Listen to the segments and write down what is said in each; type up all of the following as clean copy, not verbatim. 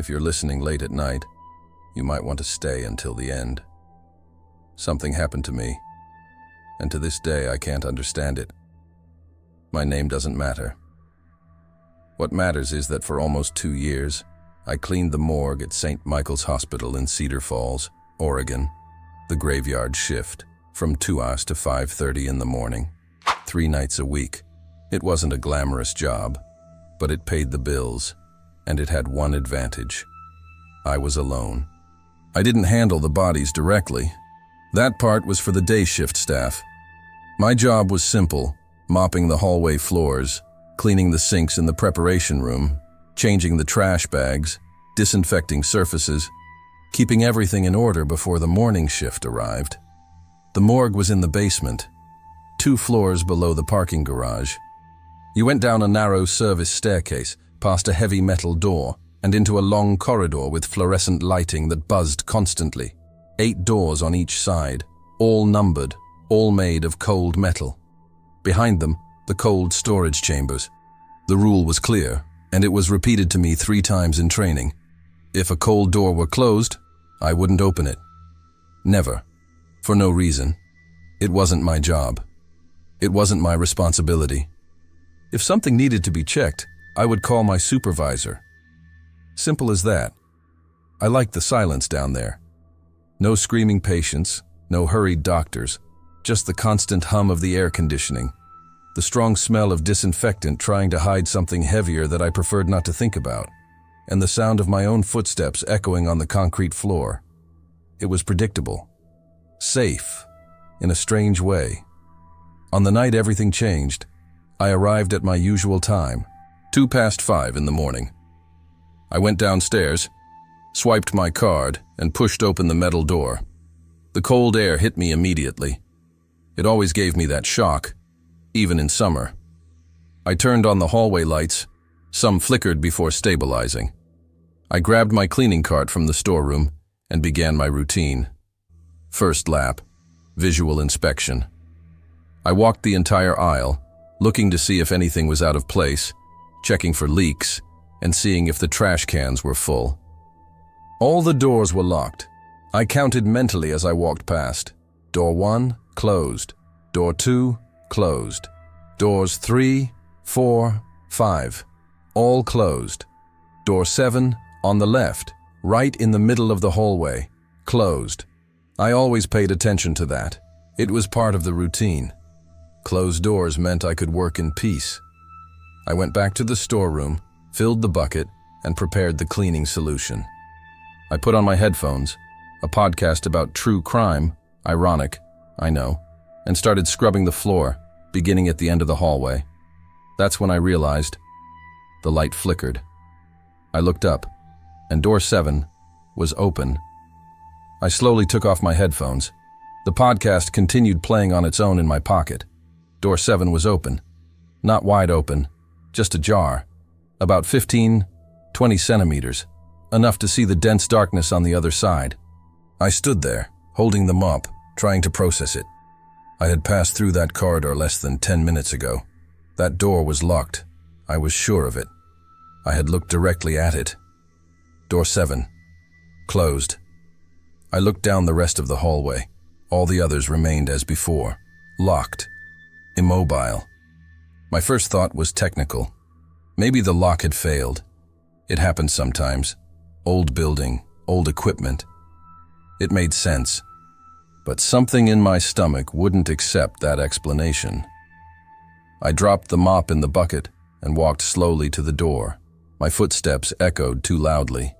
If you're listening late at night, you might want to stay until the end. Something happened to me, and to this day I can't understand it. My name doesn't matter. What matters is that for almost 2 years, I cleaned the morgue at St. Michael's Hospital in Cedar Falls, Oregon, the graveyard shift, from 2 hours to 5:30 in the morning, 3 nights a week. It wasn't a glamorous job, but it paid the bills, and it had one advantage. I was alone. I didn't handle the bodies directly. That part was for the day shift staff. My job was simple: mopping the hallway floors, cleaning the sinks in the preparation room, changing the trash bags, disinfecting surfaces, keeping everything in order before the morning shift arrived. The morgue was in the basement, 2 floors below the parking garage. You went down a narrow service staircase, past a heavy metal door, and into a long corridor with fluorescent lighting that buzzed constantly. 8 doors on each side, all numbered, all made of cold metal. Behind them, the cold storage chambers. The rule was clear, and it was repeated to me 3 times in training. If a cold door were closed, I wouldn't open it. Never. For no reason. It wasn't my job. It wasn't my responsibility. If something needed to be checked, I would call my supervisor. Simple as that. I liked the silence down there. No screaming patients, no hurried doctors, just the constant hum of the air conditioning, the strong smell of disinfectant trying to hide something heavier that I preferred not to think about, and the sound of my own footsteps echoing on the concrete floor. It was predictable. Safe, in a strange way. On the night everything changed, I arrived at my usual time, 5:02 in the morning. I went downstairs, swiped my card, and pushed open the metal door. The cold air hit me immediately. It always gave me that shock, even in summer. I turned on the hallway lights. Some flickered before stabilizing. I grabbed my cleaning cart from the storeroom and began my routine. First lap, visual inspection. I walked the entire aisle, looking to see if anything was out of place, checking for leaks, and seeing if the trash cans were full. All the doors were locked. I counted mentally as I walked past. Door 1, closed. Door 2, closed. Doors 3, 4, 5, all closed. Door 7, on the left, right in the middle of the hallway, closed. I always paid attention to that. It was part of the routine. Closed doors meant I could work in peace. I went back to the storeroom, filled the bucket, and prepared the cleaning solution. I put on my headphones, a podcast about true crime, ironic, I know, and started scrubbing the floor, beginning at the end of the hallway. That's when I realized the light flickered. I looked up, and door 7 was open. I slowly took off my headphones. The podcast continued playing on its own in my pocket. Door 7 was open. Not wide open, just ajar. About 15, 20 centimeters, enough to see the dense darkness on the other side. I stood there, holding the mop, trying to process it. I had passed through that corridor less than 10 minutes ago. That door was locked. I was sure of it. I had looked directly at it. Door 7. Closed. I looked down the rest of the hallway. All the others remained as before. Locked. Immobile. My first thought was technical. Maybe the lock had failed. It happens sometimes. Old building, old equipment. It made sense. But something in my stomach wouldn't accept that explanation. I dropped the mop in the bucket and walked slowly to the door. My footsteps echoed too loudly.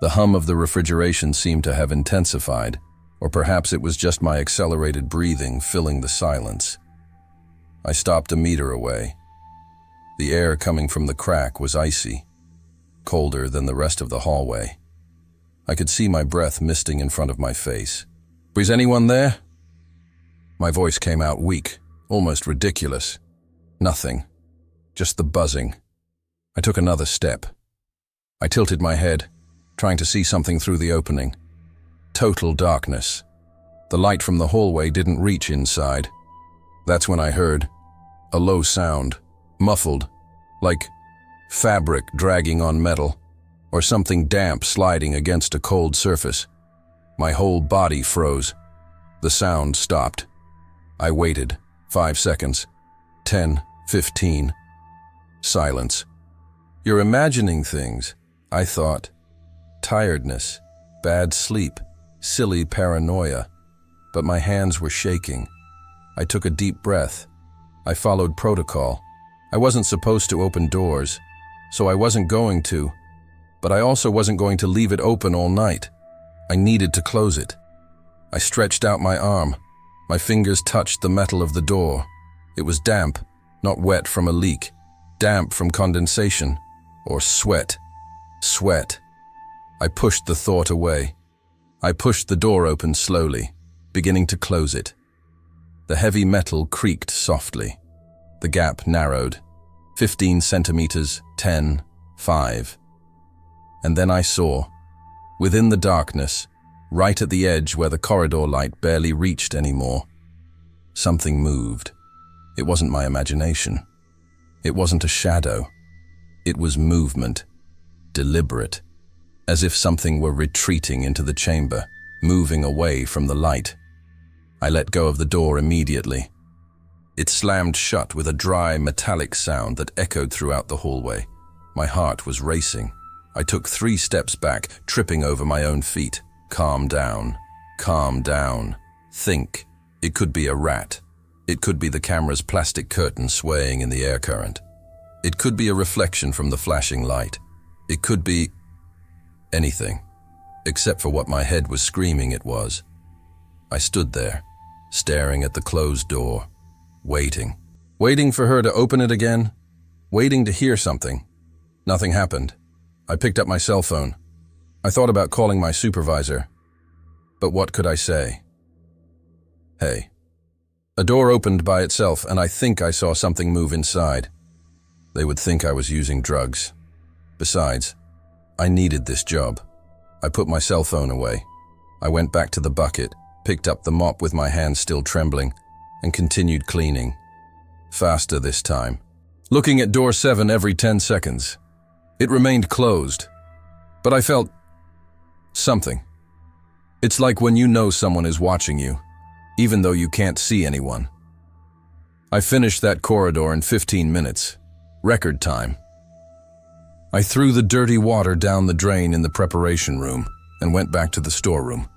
The hum of the refrigeration seemed to have intensified, or perhaps it was just my accelerated breathing filling the silence. I stopped a meter away. The air coming from the crack was icy, colder than the rest of the hallway. I could see my breath misting in front of my face. "Is anyone there?" My voice came out weak, almost ridiculous. Nothing. Just the buzzing. I took another step. I tilted my head, trying to see something through the opening. Total darkness. The light from the hallway didn't reach inside. That's when I heard a low sound, muffled, like fabric dragging on metal. or something damp sliding against a cold surface. My whole body froze. The sound stopped. I waited. 5 seconds. 10, 15. Silence. You're imagining things, I thought. Tiredness, bad sleep, silly paranoia. But my hands were shaking. I took a deep breath. I followed protocol. I wasn't supposed to open doors, so I wasn't going to, but I also wasn't going to leave it open all night. I needed to close it. I stretched out my arm. My fingers touched the metal of the door. It was damp, not wet from a leak, damp from condensation, or sweat. Sweat. I pushed the thought away. I pushed the door open slowly, beginning to close it. The heavy metal creaked softly. The gap narrowed. 15 centimeters, 10, 5. And then I saw, within the darkness, right at the edge where the corridor light barely reached anymore, something moved. It wasn't my imagination. It wasn't a shadow. It was movement, deliberate, as if something were retreating into the chamber, moving away from the light. I let go of the door immediately. It slammed shut with a dry, metallic sound that echoed throughout the hallway. My heart was racing. I took 3 steps back, tripping over my own feet. Calm down. Calm down. Think. It could be a rat. It could be the camera's plastic curtain swaying in the air current. It could be a reflection from the flashing light. It could be anything, except for what my head was screaming it was. I stood there, staring at the closed door, waiting. Waiting for her to open it again, waiting to hear something. Nothing happened. I picked up my cell phone. I thought about calling my supervisor, but what could I say? Hey. A door opened by itself, and I think I saw something move inside. They would think I was using drugs. Besides, I needed this job. I put my cell phone away. I went back to the bucket, picked up the mop with my hands still trembling, and continued cleaning. Faster this time. Looking at door 7 every 10 seconds. It remained closed, but I felt something. It's like when you know someone is watching you, even though you can't see anyone. I finished that corridor in 15 minutes. Record time. I threw the dirty water down the drain in the preparation room and went back to the storeroom.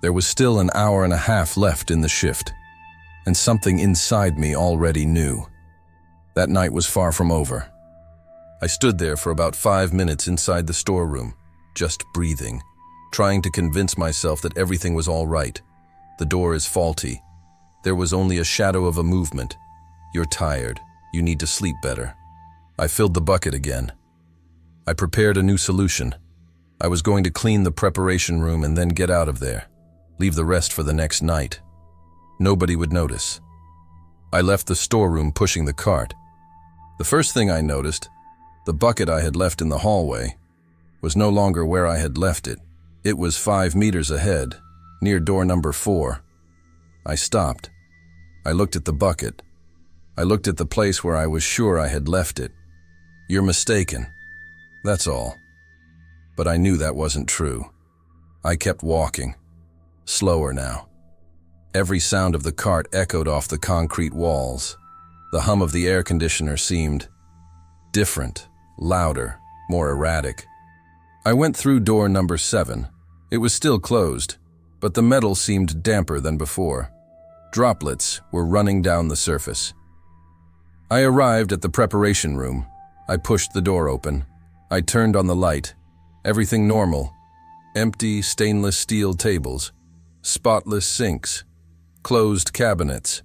There was still an hour and a half left in the shift, and something inside me already knew. That night was far from over. I stood there for about 5 minutes inside the storeroom, just breathing, trying to convince myself that everything was all right. The door is faulty. There was only a shadow of a movement. You're tired. You need to sleep better. I filled the bucket again. I prepared a new solution. I was going to clean the preparation room and then get out of there. Leave the rest for the next night. Nobody would notice. I left the storeroom pushing the cart. The first thing I noticed, the bucket I had left in the hallway, was no longer where I had left it. It was 5 meters ahead, near door number 4. I stopped. I looked at the bucket. I looked at the place where I was sure I had left it. You're mistaken. That's all. But I knew that wasn't true. I kept walking. Slower now. Every sound of the cart echoed off the concrete walls. The hum of the air conditioner seemed different, louder, more erratic. I went through door number 7. It was still closed, but the metal seemed damper than before. Droplets were running down the surface. I arrived at the preparation room. I pushed the door open. I turned on the light. Everything normal. Empty stainless steel tables. Spotless sinks. Closed cabinets.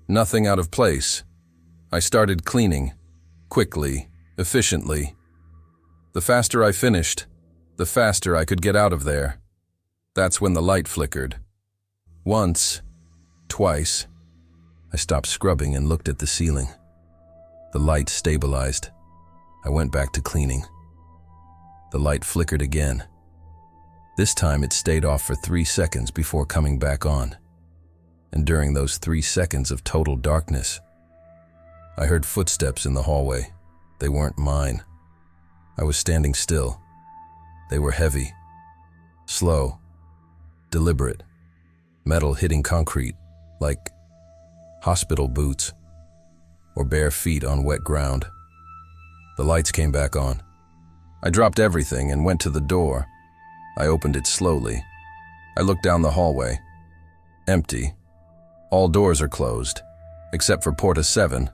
Nothing out of place. I started cleaning. Quickly, efficiently. The faster I finished, the faster I could get out of there. That's when the light flickered. Once, twice. I stopped scrubbing and looked at the ceiling. The light stabilized. I went back to cleaning. The light flickered again. This time it stayed off for 3 seconds before coming back on. And during those 3 seconds of total darkness, I heard footsteps in the hallway. They weren't mine. I was standing still, They were heavy, slow, deliberate, metal hitting concrete like hospital boots or bare feet on wet ground. The lights came back on. I dropped everything and went to the door. I opened it slowly. I looked down the hallway. Empty. All doors are closed, except for Porta 7.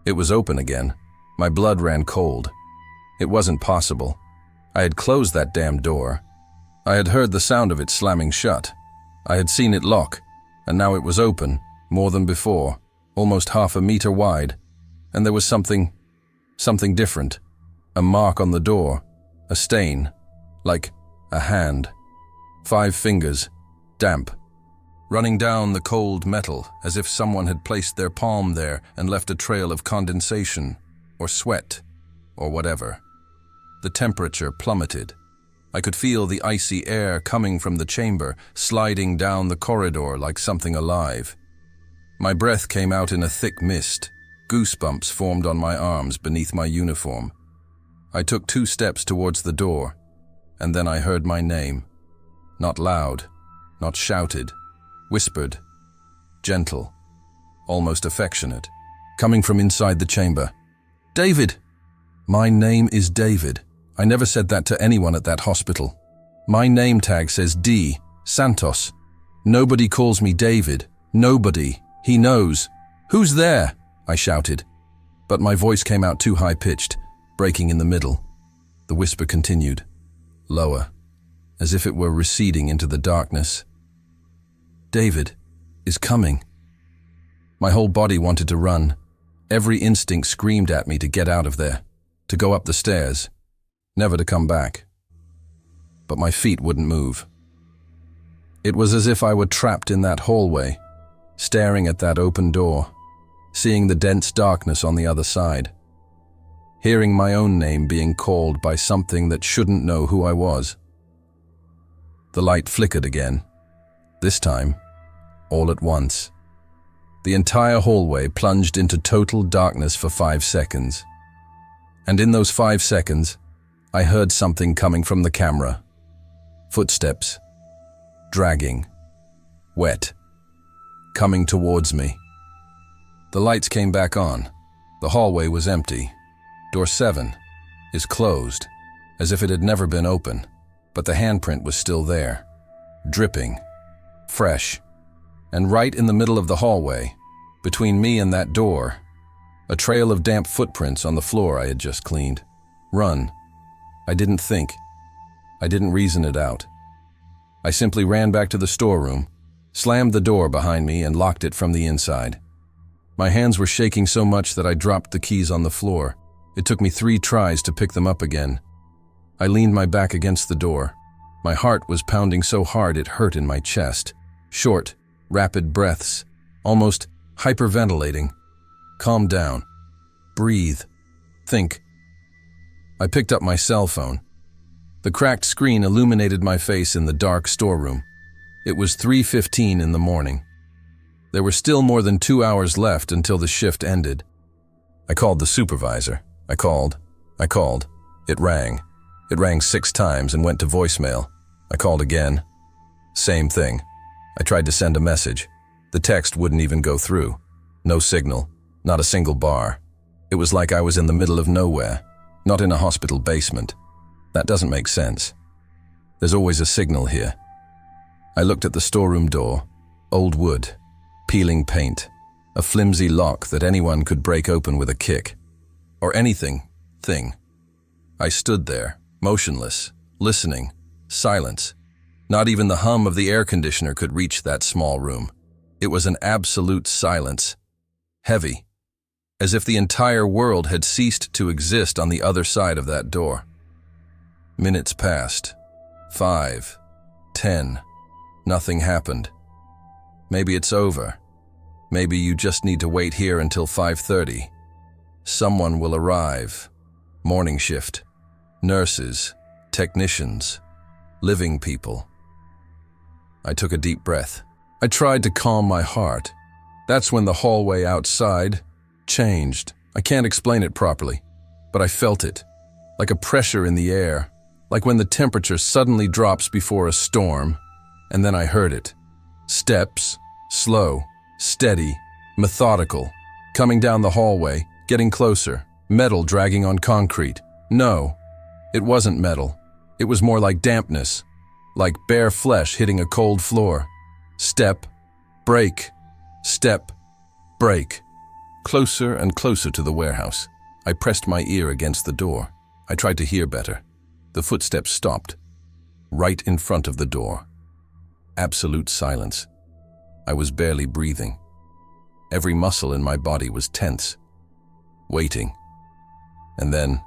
It was open again. My blood ran cold. It wasn't possible. I had closed that damn door. I had heard the sound of it slamming shut. I had seen it lock, and now it was open, more than before, almost half a meter wide, and there was something different. A mark on the door, a stain, like a hand. 5 fingers, damp, running down the cold metal as if someone had placed their palm there and left a trail of condensation, or sweat, or whatever. The temperature plummeted. I could feel the icy air coming from the chamber, sliding down the corridor like something alive. My breath came out in a thick mist. Goosebumps formed on my arms beneath my uniform. I took 2 steps towards the door, and then I heard my name. Not loud, not shouted, whispered, gentle, almost affectionate, coming from inside the chamber. David! My name is David. I never said that to anyone at that hospital. My name tag says D. Santos. Nobody calls me David. Nobody. He knows. Who's there? I shouted. But my voice came out too high-pitched, breaking in the middle. The whisper continued, lower, as if it were receding into the darkness. David is coming. My whole body wanted to run. Every instinct screamed at me to get out of there, to go up the stairs, never to come back. But my feet wouldn't move. It was as if I were trapped in that hallway, staring at that open door, seeing the dense darkness on the other side, hearing my own name being called by something that shouldn't know who I was. The light flickered again, this time, all at once. The entire hallway plunged into total darkness for 5 seconds. And in those 5 seconds, I heard something coming from the camera. Footsteps, dragging, wet, coming towards me. The lights came back on. The hallway was empty. Door 7 is closed, as if it had never been open, but the handprint was still there, dripping, fresh, and right in the middle of the hallway, between me and that door, a trail of damp footprints on the floor I had just cleaned. Run. I didn't think. I didn't reason it out. I simply ran back to the storeroom, slammed the door behind me, and locked it from the inside. My hands were shaking so much that I dropped the keys on the floor. It took me 3 tries to pick them up again. I leaned my back against the door. My heart was pounding so hard it hurt in my chest. Short, rapid breaths, almost hyperventilating. Calm down. Breathe. Think. I picked up my cell phone. The cracked screen illuminated my face in the dark storeroom. It was 3:15 in the morning. There were still more than 2 hours left until the shift ended. I called the supervisor. I called. It rang. It rang 6 times and went to voicemail. I called again. Same thing. I tried to send a message. The text wouldn't even go through. No signal. Not a single bar. It was like I was in the middle of nowhere, not in a hospital basement. That doesn't make sense. There's always a signal here. I looked at the storeroom door. Old wood. Peeling paint. A flimsy lock that anyone could break open with a kick. Or anything. Thing. I stood there, motionless, listening. Silence. Not even the hum of the air conditioner could reach that small room. It was an absolute silence. Heavy. As if the entire world had ceased to exist on the other side of that door. Minutes passed. 5. 10. Nothing happened. Maybe it's over. Maybe you just need to wait here until 5:30. Someone will arrive. Morning shift. Nurses. Technicians. Living people. I took a deep breath. I tried to calm my heart. That's when the hallway outside changed. I can't explain it properly, but I felt it, like a pressure in the air, like when the temperature suddenly drops before a storm. And then I heard it. Steps, slow, steady, methodical, coming down the hallway, getting closer, metal dragging on concrete. No, it wasn't metal. It was more like dampness, like bare flesh hitting a cold floor. Step, break, step, break. Closer and closer to the warehouse. I pressed my ear against the door. I tried to hear better. The footsteps stopped, right in front of the door. Absolute silence. I was barely breathing. Every muscle in my body was tense, waiting. And then,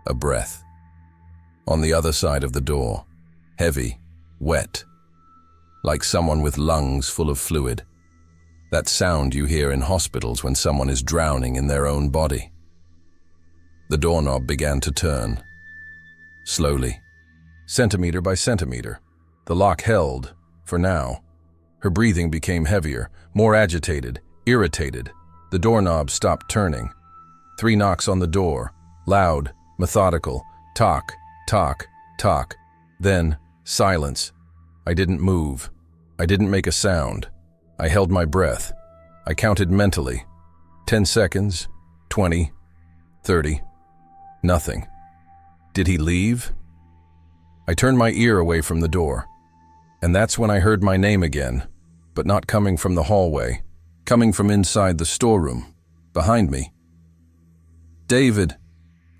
a breath. On the other side of the door, heavy, wet, like someone with lungs full of fluid. That sound you hear in hospitals when someone is drowning in their own body. The doorknob began to turn, slowly, centimeter by centimeter. The lock held, for now. Her breathing became heavier, more agitated, irritated. The doorknob stopped turning. 3 knocks on the door, loud, methodical, tock, tock, tock. Then, silence. I didn't move. I didn't make a sound. I held my breath. I counted mentally. 10 seconds, 20, 30. Nothing. Did he leave? I turned my ear away from the door. And that's when I heard my name again, but not coming from the hallway, coming from inside the storeroom, behind me. David.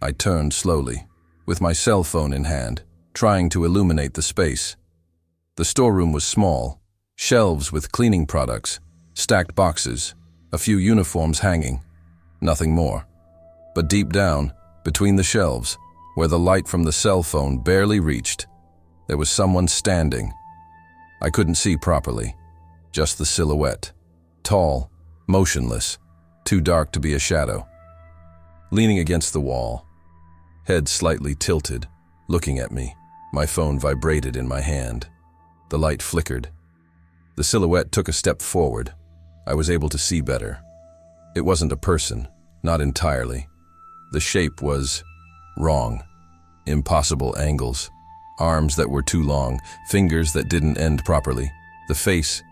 I turned slowly, with my cell phone in hand, trying to illuminate the space. The storeroom was small, shelves with cleaning products, stacked boxes, a few uniforms hanging, nothing more. But deep down, between the shelves, where the light from the cell phone barely reached, there was someone standing. I couldn't see properly, just the silhouette, tall, motionless, too dark to be a shadow. Leaning against the wall, head slightly tilted, looking at me. My phone vibrated in my hand. The light flickered. The silhouette took a step forward. I was able to see better. It wasn't a person, not entirely. The shape was wrong. Impossible angles. Arms that were too long, fingers that didn't end properly. The face,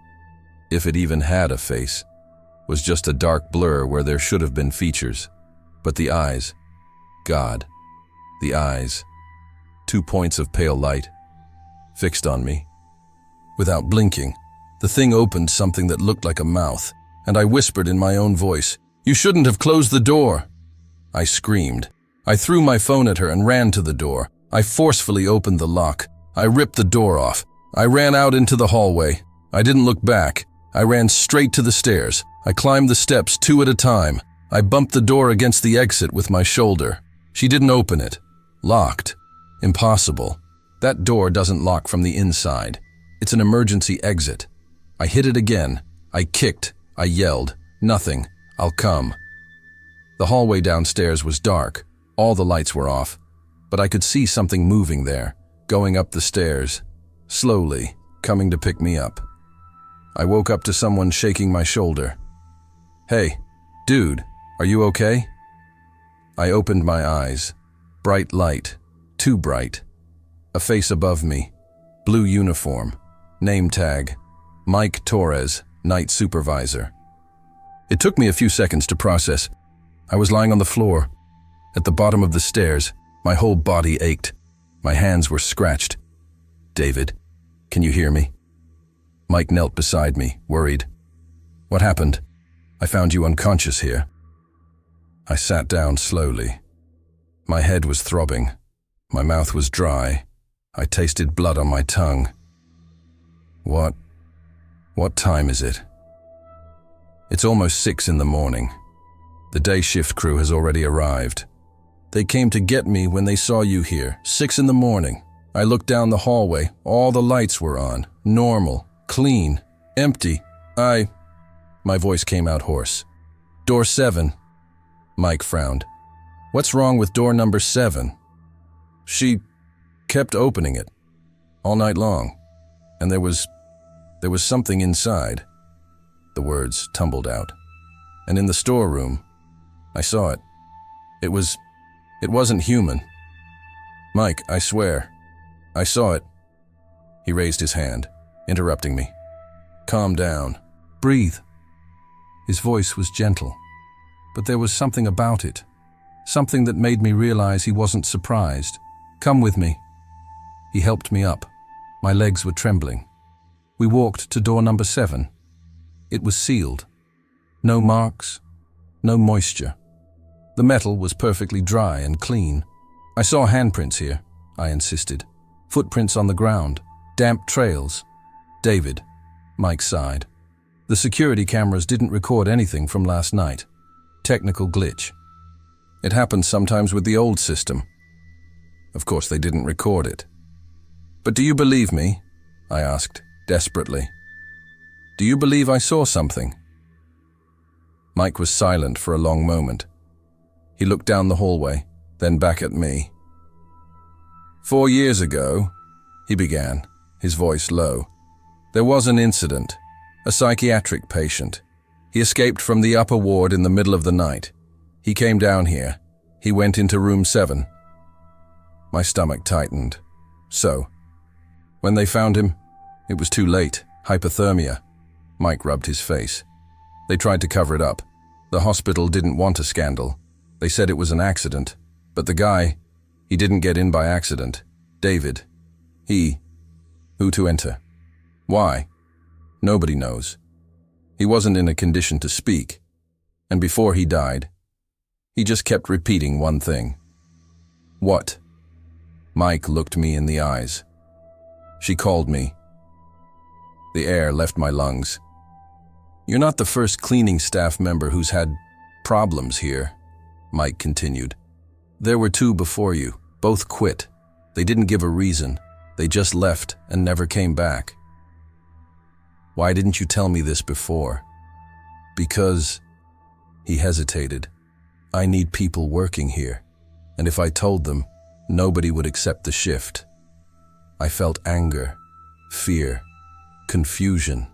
if it even had a face, was just a dark blur where there should have been features. But the eyes, God, the eyes, 2 points of pale light, fixed on me. Without blinking, the thing opened something that looked like a mouth, and I whispered in my own voice, "You shouldn't have closed the door." I screamed. I threw my phone at her and ran to the door. I forcefully opened the lock. I ripped the door off. I ran out into the hallway. I didn't look back. I ran straight to the stairs. I climbed the steps 2 at a time. I bumped the door against the exit with my shoulder. She didn't open it. Locked. Impossible. That door doesn't lock from the inside. It's an emergency exit. I hit it again. I kicked. I yelled. "Nothing. I'll come." The hallway downstairs was dark. All the lights were off. But I could see something moving there, going up the stairs, slowly, coming to pick me up. I woke up to someone shaking my shoulder. "Hey, dude, are you okay?" I opened my eyes. Bright light, too bright. A face above me, blue uniform, name tag, Mike Torres, night supervisor. It took me a few seconds to process. I was lying on the floor, at the bottom of the stairs. My whole body ached. My hands were scratched. "David, can you hear me?" Mike knelt beside me, worried. "What happened? I found you unconscious here." I sat down slowly. My head was throbbing. My mouth was dry. I tasted blood on my tongue. What time is it?" "It's almost 6 in the morning. The day shift crew has already arrived. They came to get me when they saw you here, 6 in the morning. I looked down the hallway. All the lights were on. Normal. Clean. Empty. My voice came out hoarse. "Door 7. Mike frowned. "What's wrong with door number 7? "She kept opening it. All night long. And there was something inside." The words tumbled out. "And in the storeroom, I saw it. It wasn't human." Mike, I swear. I saw it. He raised his hand, interrupting me. Calm down. Breathe. His voice was gentle, but there was something about it, something that made me realize he wasn't surprised. Come with me. He helped me up. My legs were trembling. We walked to door number 7. It was sealed. No marks, no moisture. The metal was perfectly dry and clean. I saw handprints here, I insisted. Footprints on the ground, damp trails. David, Mike sighed. The security cameras didn't record anything from last night. Technical glitch. It happened sometimes with the old system. Of course, they didn't record it. But do you believe me? I asked, desperately. Do you believe I saw something? Mike was silent for a long moment. He looked down the hallway, then back at me. 4 years ago, he began, his voice low, there was an incident, a psychiatric patient. He escaped from the upper ward in the middle of the night. He came down here. He went into room 7. My stomach tightened. So, when they found him, it was too late. Hypothermia. Mike rubbed his face. They tried to cover it up. The hospital didn't want a scandal. They said it was an accident. But the guy, he didn't get in by accident. David. Who to enter? Why? Nobody knows. He wasn't in a condition to speak. And before he died, he just kept repeating one thing. What? Mike looked me in the eyes. She called me. The air left my lungs. You're not the first cleaning staff member who's had problems here, Mike continued. There were 2 before you. Both quit. They didn't give a reason. They just left and never came back. Why didn't you tell me this before? Because, he hesitated, I need people working here, and if I told them, nobody would accept the shift. I felt anger, fear, confusion,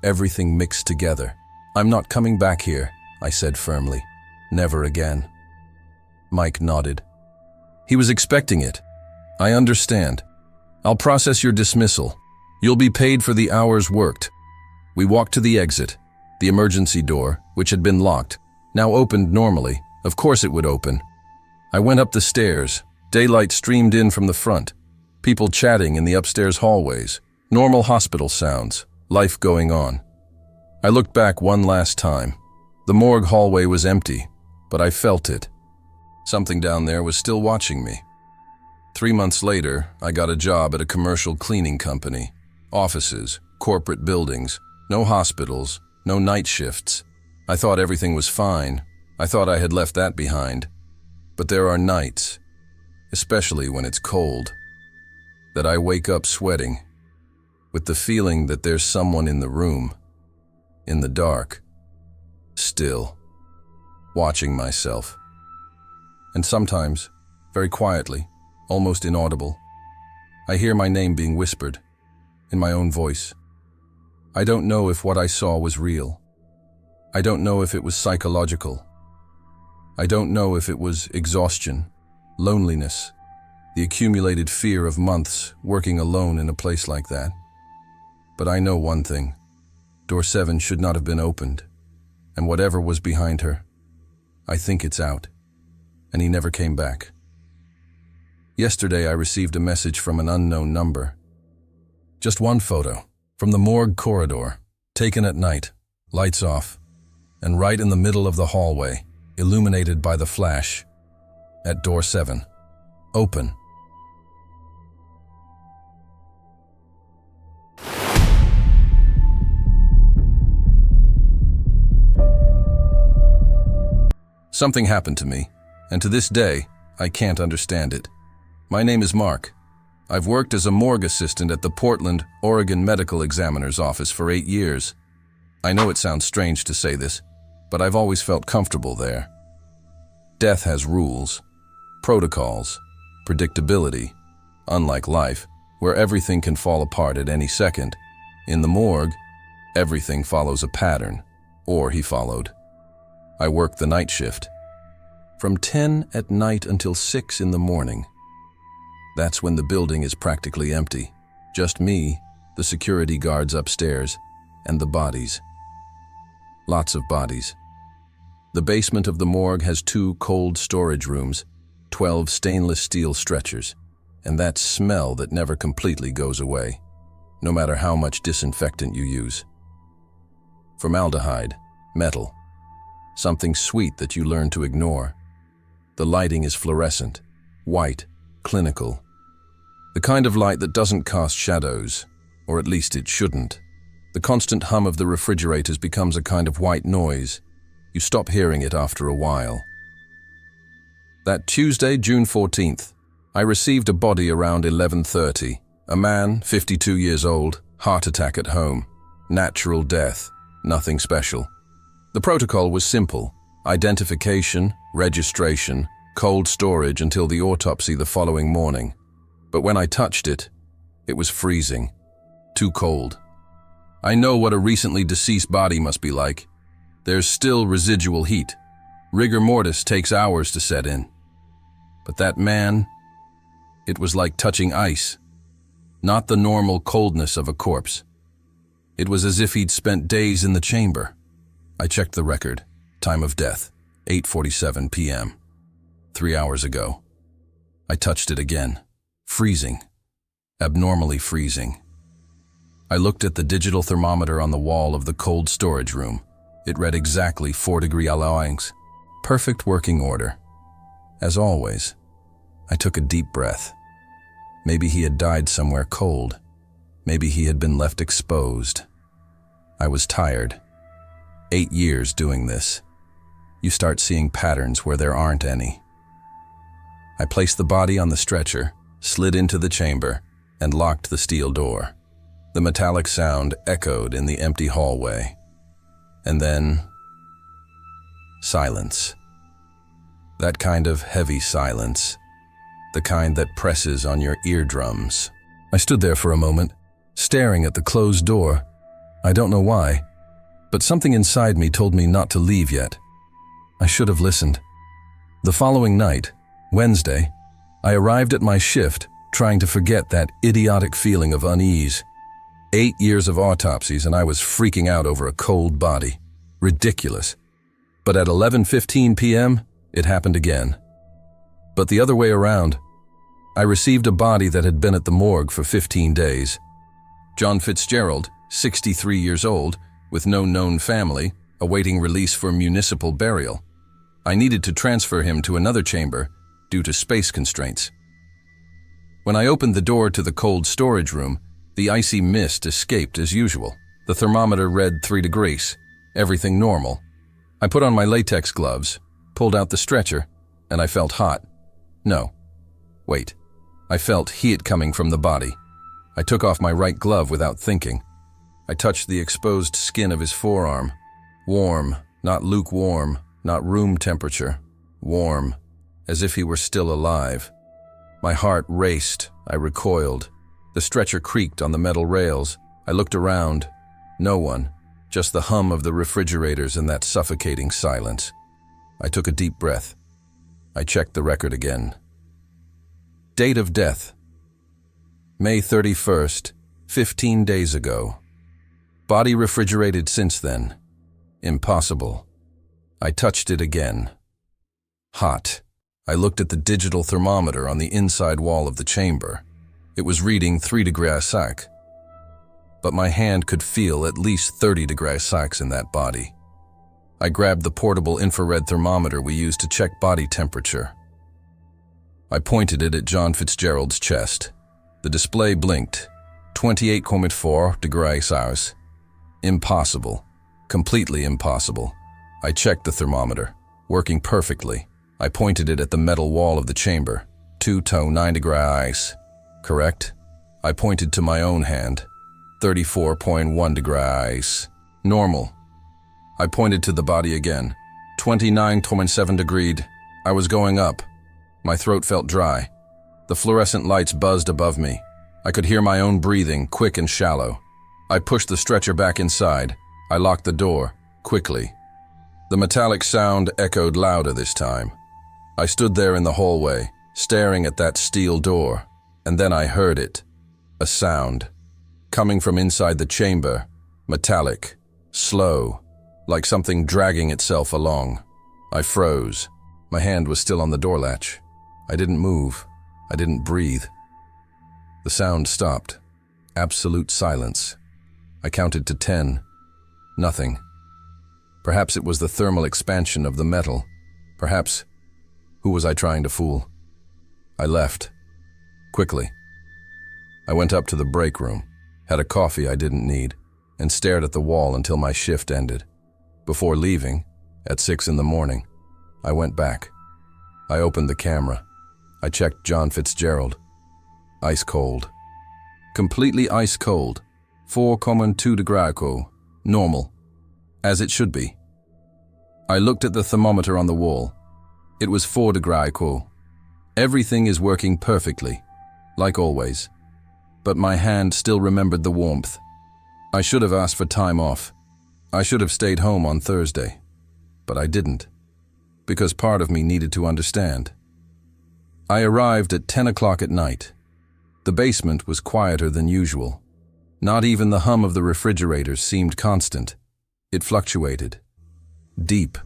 everything mixed together. I'm not coming back here, I said firmly. Never again. Mike nodded. He was expecting it. I understand. I'll process your dismissal. You'll be paid for the hours worked. We walked to the exit. The emergency door, which had been locked, now opened normally. Of course it would open. I went up the stairs. Daylight streamed in from the front. People chatting in the upstairs hallways. Normal hospital sounds. Life going on. I looked back one last time. The morgue hallway was empty, but I felt it. Something down there was still watching me. 3 months later, I got a job at a commercial cleaning company. Offices, corporate buildings, no hospitals, no night shifts. I thought everything was fine. I thought I had left that behind. But there are nights, especially when it's cold, that I wake up sweating, with the feeling that there's someone in the room, in the dark, still, watching myself. And sometimes, very quietly, almost inaudible, I hear my name being whispered, in my own voice. I don't know if what I saw was real. I don't know if it was psychological. I don't know if it was exhaustion, loneliness, the accumulated fear of months working alone in a place like that. But I know one thing. Door 7 should not have been opened, and whatever was behind her, I think it's out. And he never came back. Yesterday I received a message from an unknown number. Just one photo, from the morgue corridor, taken at night, lights off, and right in the middle of the hallway, illuminated by the flash, at door 7. Open. Something happened to me, and to this day, I can't understand it. My name is Mark. I've worked as a morgue assistant at the Portland, Oregon Medical Examiner's office for 8 years. I know it sounds strange to say this, but I've always felt comfortable there. Death has rules, protocols, predictability, unlike life, where everything can fall apart at any second. In the morgue, everything follows a pattern, or he followed. I worked the night shift, from 10 at night until 6 in the morning. That's when the building is practically empty. Just me, the security guards upstairs, and the bodies. Lots of bodies. The basement of the morgue has 2 cold storage rooms, 12 stainless steel stretchers, and that smell that never completely goes away, no matter how much disinfectant you use. Formaldehyde, metal, something sweet that you learn to ignore. The lighting is fluorescent, white, clinical. The kind of light that doesn't cast shadows, or at least it shouldn't. The constant hum of the refrigerators becomes a kind of white noise. You stop hearing it after a while. That Tuesday, June 14th, I received a body around 11:30. A man, 52 years old, heart attack at home. Natural death, nothing special. The protocol was simple: identification, registration, cold storage until the autopsy the following morning. But when I touched it, it was freezing. Too cold. I know what a recently deceased body must be like. There's still residual heat. Rigor mortis takes hours to set in. But that man, it was like touching ice. Not the normal coldness of a corpse. It was as if he'd spent days in the chamber. I checked the record. Time of death, 8:47 p.m. 3 hours ago. I touched it again. Freezing. Abnormally freezing. I looked at the digital thermometer on the wall of the cold storage room. It read exactly 4-degree allowance. Perfect working order. As always, I took a deep breath. Maybe he had died somewhere cold. Maybe he had been left exposed. I was tired. 8 years doing this. You start seeing patterns where there aren't any. I placed the body on the stretcher, slid into the chamber, and locked the steel door. The metallic sound echoed in the empty hallway. And then, silence. That kind of heavy silence. The kind that presses on your eardrums. I stood there for a moment, staring at the closed door. I don't know why, but something inside me told me not to leave yet. I should have listened. The following night, Wednesday, I arrived at my shift, trying to forget that idiotic feeling of unease. 8 years of autopsies and I was freaking out over a cold body. Ridiculous. But at 11:15 p.m., it happened again. But the other way around. I received a body that had been at the morgue for 15 days. John Fitzgerald, 63 years old, with no known family, awaiting release for municipal burial. I needed to transfer him to another chamber due to space constraints. When I opened the door to the cold storage room, the icy mist escaped as usual. The thermometer read 3 degrees. Everything normal. I put on my latex gloves, pulled out the stretcher, and I felt hot. No. Wait. I felt heat coming from the body. I took off my right glove without thinking. I touched the exposed skin of his forearm. Warm, not lukewarm, not room temperature. Warm, as if he were still alive. My heart raced. I recoiled. The stretcher creaked on the metal rails. I looked around. No one. Just the hum of the refrigerators and that suffocating silence. I took a deep breath. I checked the record again. Date of death: May 31st, 15 days ago. Body refrigerated since then. Impossible. I touched it again. Hot. I looked at the digital thermometer on the inside wall of the chamber. It was reading 3 degrees Celsius. But my hand could feel at least 30 degrees Celsius in that body. I grabbed the portable infrared thermometer we use to check body temperature. I pointed it at John Fitzgerald's chest. The display blinked. 28.4 degrees Celsius. Impossible. Completely impossible. I checked the thermometer. Working perfectly. I pointed it at the metal wall of the chamber. 2.9 degrees. Correct? I pointed to my own hand. 34.1 degrees. Normal. I pointed to the body again. 29.7 degrees. I was going up. My throat felt dry. The fluorescent lights buzzed above me. I could hear my own breathing, quick and shallow. I pushed the stretcher back inside. I locked the door, quickly. The metallic sound echoed louder this time. I stood there in the hallway, staring at that steel door. And then I heard it. A sound. Coming from inside the chamber. Metallic. Slow. Like something dragging itself along. I froze. My hand was still on the door latch. I didn't move. I didn't breathe. The sound stopped. Absolute silence. I counted to 10. Nothing. Perhaps it was the thermal expansion of the metal. Perhaps... Who was I trying to fool? I left. Quickly. I went up to the break room, had a coffee I didn't need, and stared at the wall until my shift ended. Before leaving, at 6 in the morning, I went back. I opened the camera. I checked John Fitzgerald. Ice cold. Completely ice cold. 4,2 degrees. Normal. As it should be. I looked at the thermometer on the wall. It was 4 degrees. Everything is working perfectly, like always. But my hand still remembered the warmth. I should have asked for time off. I should have stayed home on Thursday. But I didn't. Because part of me needed to understand. I arrived at 10 o'clock at night. The basement was quieter than usual. Not even the hum of the refrigerators seemed constant. It fluctuated. Deep.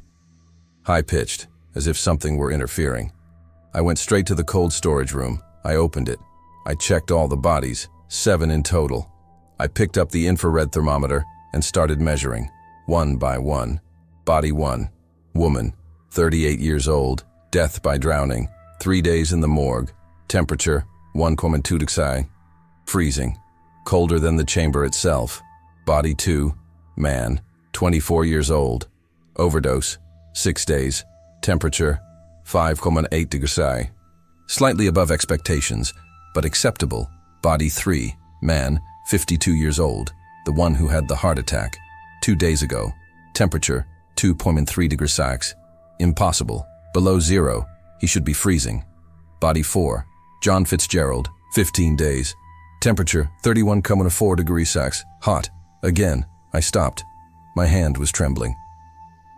High-pitched, as if something were interfering. I went straight to the cold storage room. I opened it. I checked all the bodies, 7 in total. I picked up the infrared thermometer and started measuring, one by one. Body 1, woman, 38 years old, death by drowning, 3 days in the morgue, temperature 1,2 degrees, freezing, colder than the chamber itself. Body 2, man, 24 years old, overdose, 6 days, temperature 5,8 degrees, slightly above expectations, but acceptable. Body 3, man, 52 years old, the one who had the heart attack, 2 days ago, temperature 2,3 degrees, impossible, below zero, he should be freezing. Body 4, John Fitzgerald, 15 days, temperature 31,4 degrees, hot. Again, I stopped. My hand was trembling.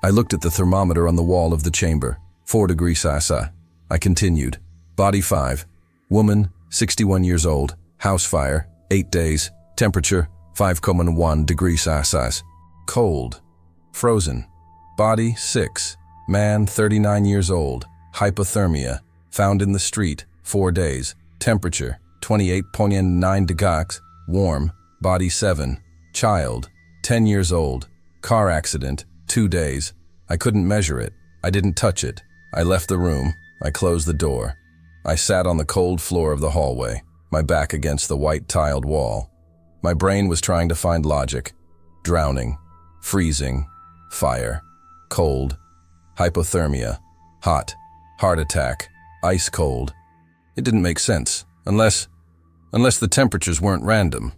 I looked at the thermometer on the wall of the chamber, 4 degrees. I continued. Body 5, woman, 61 years old, house fire, 8 days, temperature 5,1 degrees. Cold, frozen. Body 6, man, 39 years old, hypothermia, found in the street, 4 days, temperature 28.9 degrees, warm. Body 7, child, 10 years old, car accident, 2 days. I couldn't measure it. I didn't touch it. I left the room. I closed the door. I sat on the cold floor of the hallway, my back against the white tiled wall. My brain was trying to find logic. Drowning, freezing, fire, cold, hypothermia, hot, heart attack, ice cold. It didn't make sense, unless the temperatures weren't random.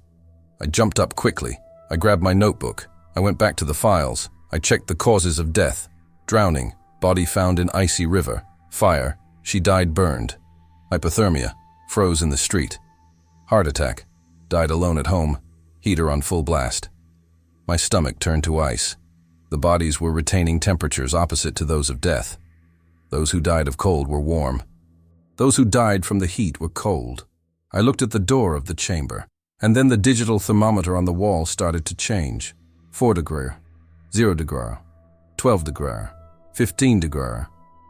I jumped up quickly. I grabbed my notebook. I went back to the files. I checked the causes of death. Drowning, body found in icy river. Fire, she died burned. Hypothermia, froze in the street. Heart attack, died alone at home, heater on full blast. My stomach turned to ice. The bodies were retaining temperatures opposite to those of death. Those who died of cold were warm. Those who died from the heat were cold. I looked at the door of the chamber, and then the digital thermometer on the wall started to change. 4 degrees, 0 degrees, 12 degrees, 15 degrees,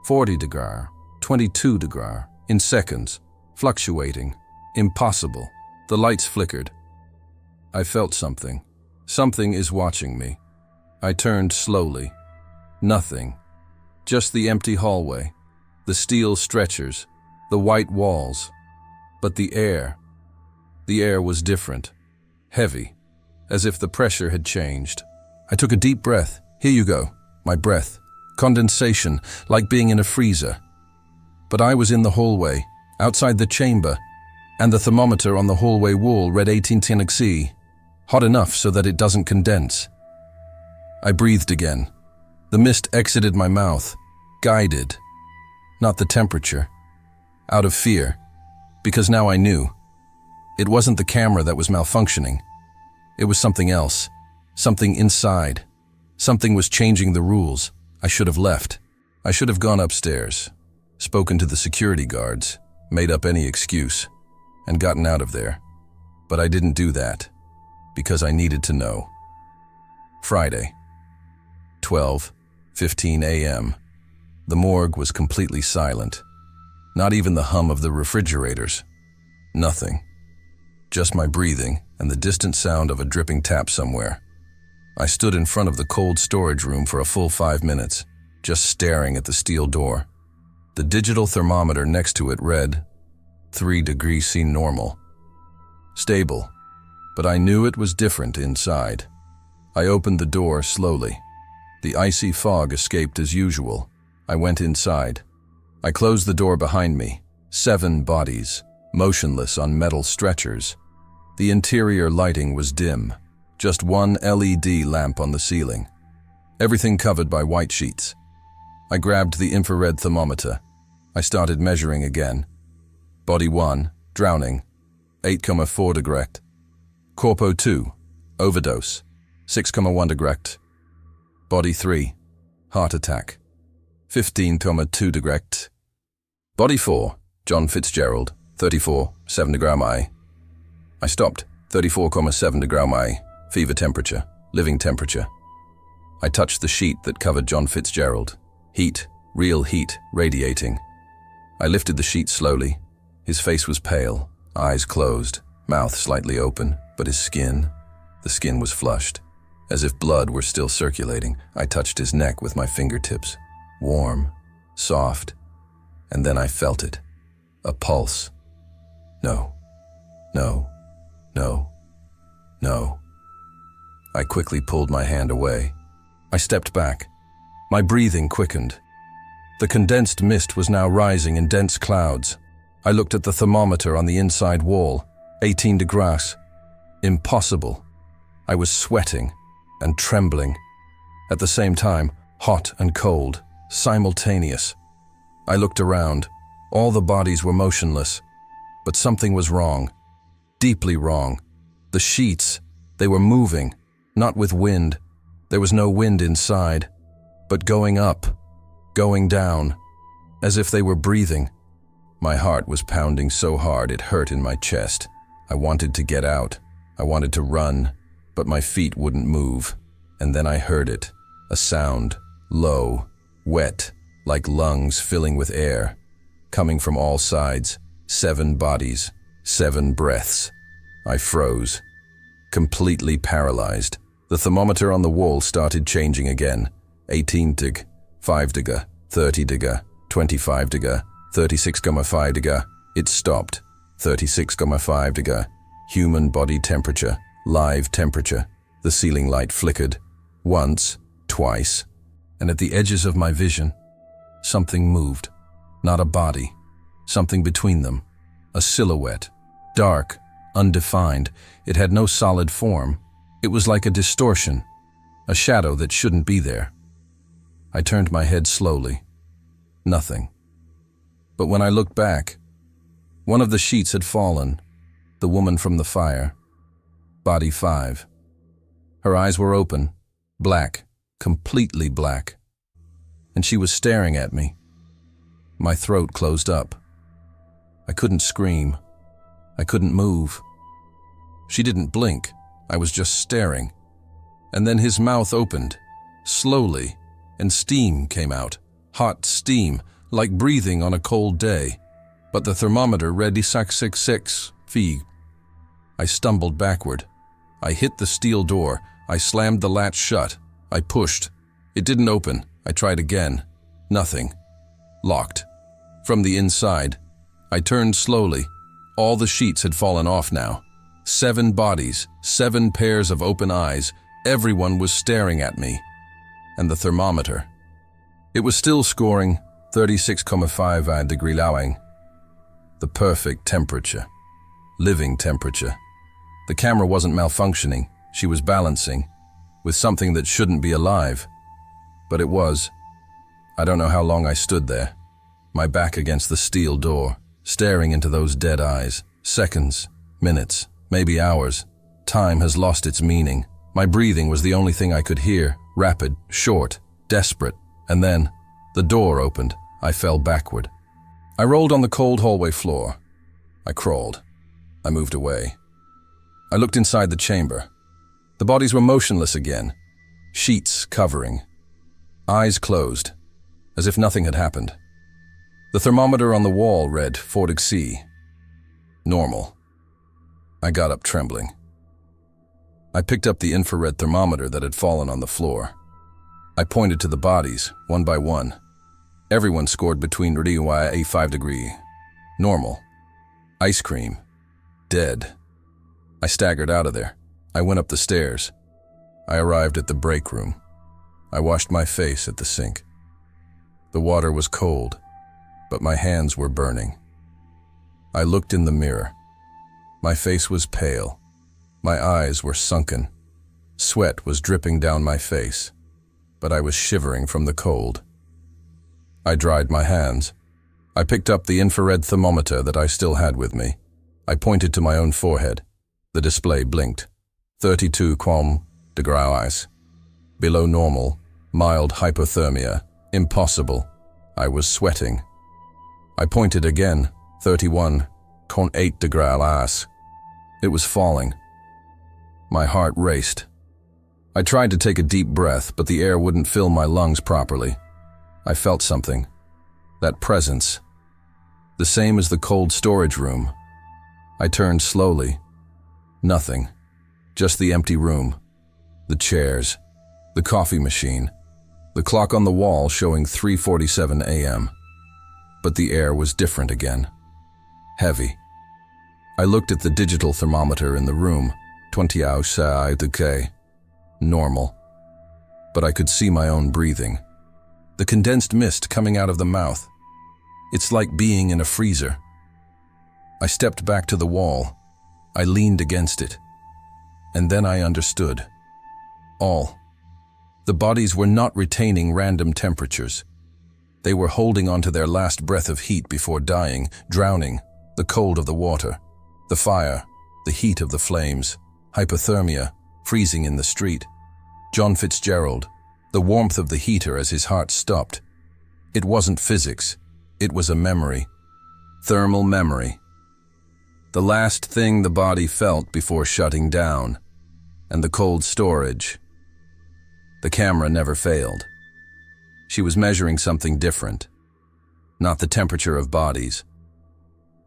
40 degrees, 22 degrees, in seconds, fluctuating, impossible. The lights flickered. I felt something. Something is watching me. I turned slowly. Nothing. Just the empty hallway, the steel stretchers, the white walls. But the air was different, heavy, as if the pressure had changed. I took a deep breath. Here you go, my breath. Condensation, like being in a freezer. But I was in the hallway, outside the chamber, and the thermometer on the hallway wall read 18 degrees, hot enough so that it doesn't condense. I breathed again. The mist exited my mouth, guided, not the temperature, out of fear, because now I knew. It wasn't the camera that was malfunctioning. It was something else, something inside. Something was changing the rules. I should have left. I should have gone upstairs, spoken to the security guards, made up any excuse, and gotten out of there. But I didn't do that, because I needed to know. Friday, 12:15 a.m. The morgue was completely silent. Not even the hum of the refrigerators. Nothing. Just my breathing and the distant sound of a dripping tap somewhere. I stood in front of the cold storage room for a full 5 minutes, just staring at the steel door. The digital thermometer next to it read 3 degrees C normal. Stable, but I knew it was different inside. I opened the door slowly. The icy fog escaped as usual. I went inside. I closed the door behind me. 7 bodies, motionless on metal stretchers. The interior lighting was dim. Just one LED lamp on the ceiling. Everything covered by white sheets. I grabbed the infrared thermometer. I started measuring again. Body 1, drowning, 8,4 degrees. Corpo 2, overdose, 6,1 degrees. Body 3, heart attack, 15,2 degrees. Body 4, John Fitzgerald, 34.7 degrees. I stopped, 34,7 degrees, fever temperature, living temperature. I touched the sheet that covered John Fitzgerald. Heat, real heat, radiating. I lifted the sheet slowly. His face was pale, eyes closed, mouth slightly open, but his skin, the skin was flushed. As if blood were still circulating, I touched his neck with my fingertips. Warm, soft, and then I felt it. A pulse. No, no, no, no. I quickly pulled my hand away. I stepped back. My breathing quickened. The condensed mist was now rising in dense clouds. I looked at the thermometer on the inside wall. 18 degrees. Impossible. I was sweating and trembling. At the same time, hot and cold, simultaneous. I looked around. All the bodies were motionless. But something was wrong. Deeply wrong. The sheets, they were moving. Not with wind. There was no wind inside, but going up, going down, as if they were breathing. My heart was pounding so hard it hurt in my chest. I wanted to get out. I wanted to run, but my feet wouldn't move. And then I heard it, a sound, low, wet, like lungs filling with air, coming from all sides. 7 bodies, 7 breaths. I froze, completely paralyzed. The thermometer on the wall started changing again. 18 dig, 5 dig, 30 dig, 25 dig, 36,5 dig. It stopped. 36,5 dig. Human body temperature, live temperature. The ceiling light flickered. Once, twice. And at the edges of my vision, something moved. Not a body. Something between them. A silhouette. Dark, undefined. It had no solid form. It was like a distortion, a shadow that shouldn't be there. I turned my head slowly. Nothing. But when I looked back, one of the sheets had fallen, the woman from the fire. Body 5. Her eyes were open, black, completely black. And she was staring at me. My throat closed up. I couldn't scream. I couldn't move. She didn't blink. I was just staring. And then his mouth opened, slowly, and steam came out. Hot steam, like breathing on a cold day. But the thermometer read 666 feet. I stumbled backward. I hit the steel door. I slammed the latch shut. I pushed. It didn't open. I tried again. Nothing. Locked. From the inside. I turned slowly. All the sheets had fallen off now. 7 bodies, 7 pairs of open eyes. Everyone was staring at me. And the thermometer. It was still scoring 36,5 degrees Lawang. The perfect temperature. Living temperature. The camera wasn't malfunctioning. She was balancing. With something that shouldn't be alive. But it was. I don't know how long I stood there. My back against the steel door. Staring into those dead eyes. Seconds. Minutes. Maybe hours. Time has lost its meaning. My breathing was the only thing I could hear, rapid, short, desperate. And then, the door opened. I fell backward. I rolled on the cold hallway floor. I crawled. I moved away. I looked inside the chamber. The bodies were motionless again, sheets covering, eyes closed, as if nothing had happened. The thermometer on the wall read 40°C. Normal. I got up trembling. I picked up the infrared thermometer that had fallen on the floor. I pointed to the bodies, one by one. Everyone scored between 5°. Normal. Ice cream. Dead. I staggered out of there. I went up the stairs. I arrived at the break room. I washed my face at the sink. The water was cold, but my hands were burning. I looked in the mirror. My face was pale. My eyes were sunken. Sweat was dripping down my face, but I was shivering from the cold. I dried my hands. I picked up the infrared thermometer that I still had with me. I pointed to my own forehead. The display blinked. 32°. Below normal, mild hypothermia, impossible. I was sweating. I pointed again. 31,8°. It was falling. My heart raced. I tried to take a deep breath, but the air wouldn't fill my lungs properly. I felt something. That presence. The same as the cold storage room. I turned slowly. Nothing. Just the empty room. The chairs. The coffee machine. The clock on the wall showing 3:47 a.m. But the air was different again. Heavy. I looked at the digital thermometer in the room. 20°. Normal. But I could see my own breathing. The condensed mist coming out of the mouth. It's like being in a freezer. I stepped back to the wall. I leaned against it. And then I understood. All. The bodies were not retaining random temperatures. They were holding onto their last breath of heat before dying, drowning, the cold of the water, the fire, the heat of the flames, hypothermia, freezing in the street. John Fitzgerald, the warmth of the heater as his heart stopped. It wasn't physics, it was a memory. Thermal memory. The last thing the body felt before shutting down. And the cold storage. The camera never failed. She was measuring something different. Not the temperature of bodies,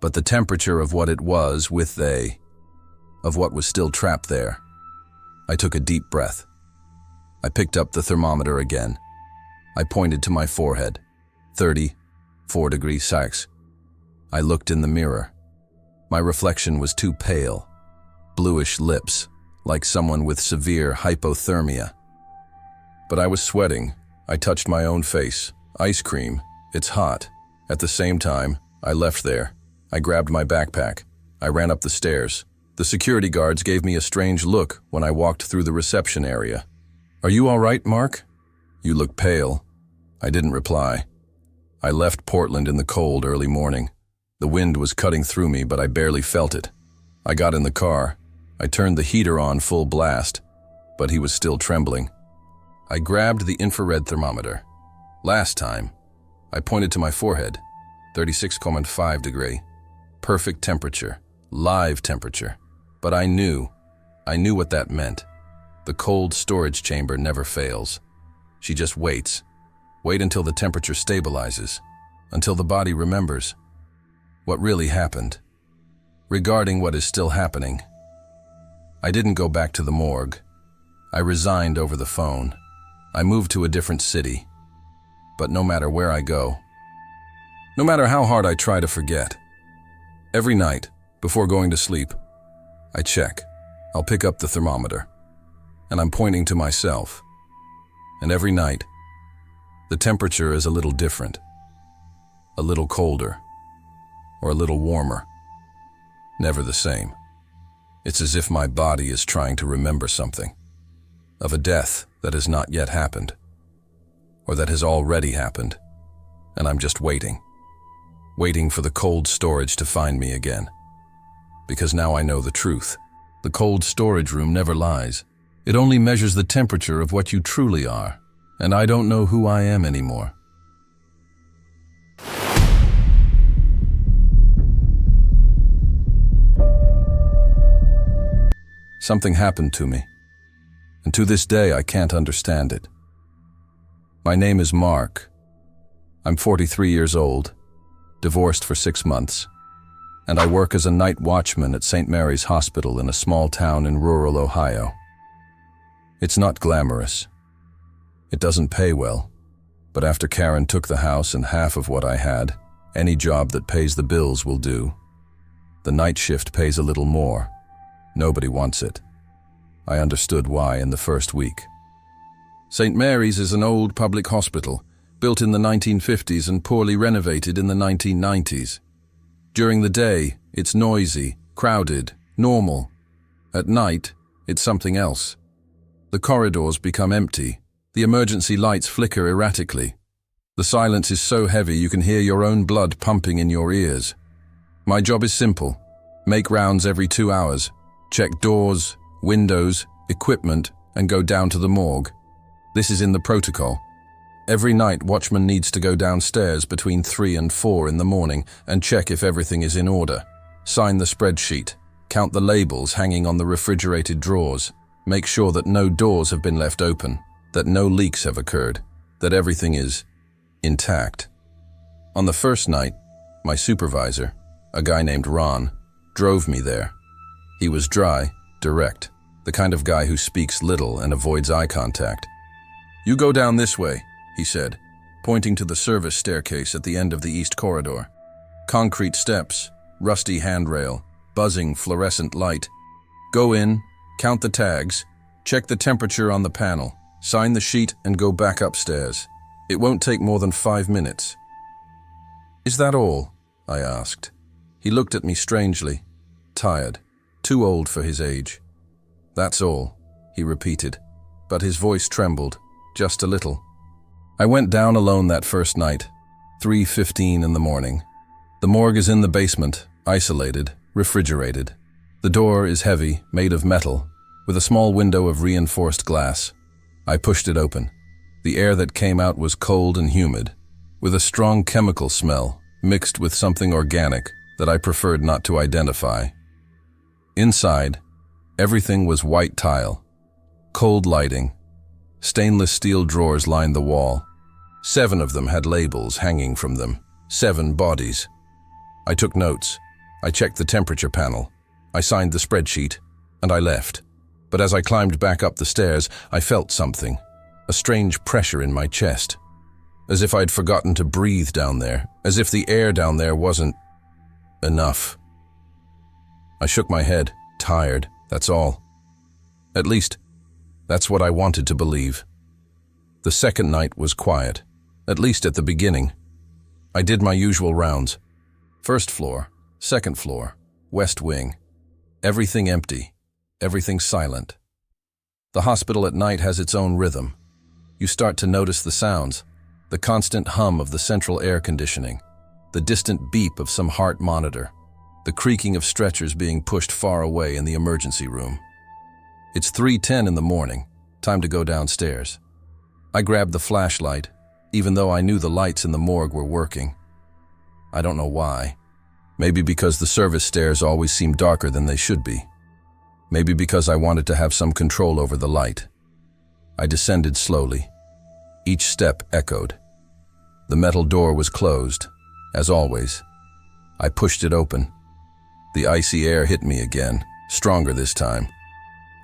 but the temperature of what it was with they, of what was still trapped there. I took a deep breath. I picked up the thermometer again. I pointed to my forehead. 34°. I looked in the mirror. My reflection was too pale. Bluish lips, like someone with severe hypothermia. But I was sweating. I touched my own face. Ice cream. It's hot. At the same time, I left there. I grabbed my backpack. I ran up the stairs. The security guards gave me a strange look when I walked through the reception area. "Are you all right, Mark? You look pale." I didn't reply. I left Portland in the cold early morning. The wind was cutting through me, but I barely felt it. I got in the car. I turned the heater on full blast, but he was still trembling. I grabbed the infrared thermometer. Last time, I pointed to my forehead. 36,5°. Perfect temperature. Live temperature. But I knew what that meant. The cold storage chamber never fails. She just waits. Wait until the temperature stabilizes. Until the body remembers what really happened. Regarding what is still happening, I didn't go back to the morgue. I resigned over the phone. I moved to a different city. But no matter where I go, no matter how hard I try to forget, every night, before going to sleep, I check. I'll pick up the thermometer. And I'm pointing to myself. And every night, the temperature is a little different. A little colder. Or a little warmer. Never the same. It's as if my body is trying to remember something. Of a death that has not yet happened. Or that has already happened. And I'm just waiting. Waiting for the cold storage to find me again. Because now I know the truth. The cold storage room never lies. It only measures the temperature of what you truly are. And I don't know who I am anymore. Something happened to me, and to this day I can't understand it. My name is Mark. I'm 43 years old, divorced for 6 months, and I work as a night watchman at St. Mary's Hospital in a small town in rural Ohio. It's not glamorous. It doesn't pay well, but after Karen took the house and half of what I had, any job that pays the bills will do. The night shift pays a little more. Nobody wants it. I understood why in the first week. St. Mary's is an old public hospital, built in the 1950s and poorly renovated in the 1990s. During the day, it's noisy, crowded, normal. At night, it's something else. The corridors become empty. The emergency lights flicker erratically. The silence is so heavy you can hear your own blood pumping in your ears. My job is simple. Make rounds every 2 hours. Check doors, windows, equipment, and go down to the morgue. This is in the protocol. Every night, watchman needs to go downstairs between 3 and 4 in the morning and check if everything is in order. Sign the spreadsheet. Count the labels hanging on the refrigerated drawers. Make sure that no doors have been left open, that no leaks have occurred, that everything is intact. On the first night, my supervisor, a guy named Ron, drove me there. He was dry, direct, the kind of guy who speaks little and avoids eye contact. "You go down this way," he said, pointing to the service staircase at the end of the east corridor. Concrete steps, rusty handrail, buzzing fluorescent light. Go in, count the tags, check the temperature on the panel, sign the sheet and go back upstairs. It won't take more than 5 minutes. "Is that all?" I asked. He looked at me strangely, tired, too old for his age. "That's all," he repeated, but his voice trembled, just a little. I went down alone that first night, 3:15 in the morning. The morgue is in the basement, isolated, refrigerated. The door is heavy, made of metal, with a small window of reinforced glass. I pushed it open. The air that came out was cold and humid, with a strong chemical smell, mixed with something organic that I preferred not to identify. Inside, everything was white tile, cold lighting. Stainless steel drawers lined the wall. 7 of them had labels hanging from them, 7 bodies. I took notes. I checked the temperature panel. I signed the spreadsheet, and I left. But as I climbed back up the stairs, I felt something, a strange pressure in my chest, as if I'd forgotten to breathe down there, as if the air down there wasn't enough. I shook my head, tired, that's all. At least, that's what I wanted to believe. The second night was quiet, at least at the beginning. I did my usual rounds. First floor, second floor, west wing. Everything empty, everything silent. The hospital at night has its own rhythm. You start to notice the sounds, the constant hum of the central air conditioning, the distant beep of some heart monitor, the creaking of stretchers being pushed far away in the emergency room. It's 3:10 in the morning, time to go downstairs. I grabbed the flashlight, even though I knew the lights in the morgue were working. I don't know why. Maybe because the service stairs always seem darker than they should be. Maybe because I wanted to have some control over the light. I descended slowly. Each step echoed. The metal door was closed, as always. I pushed it open. The icy air hit me again, stronger this time.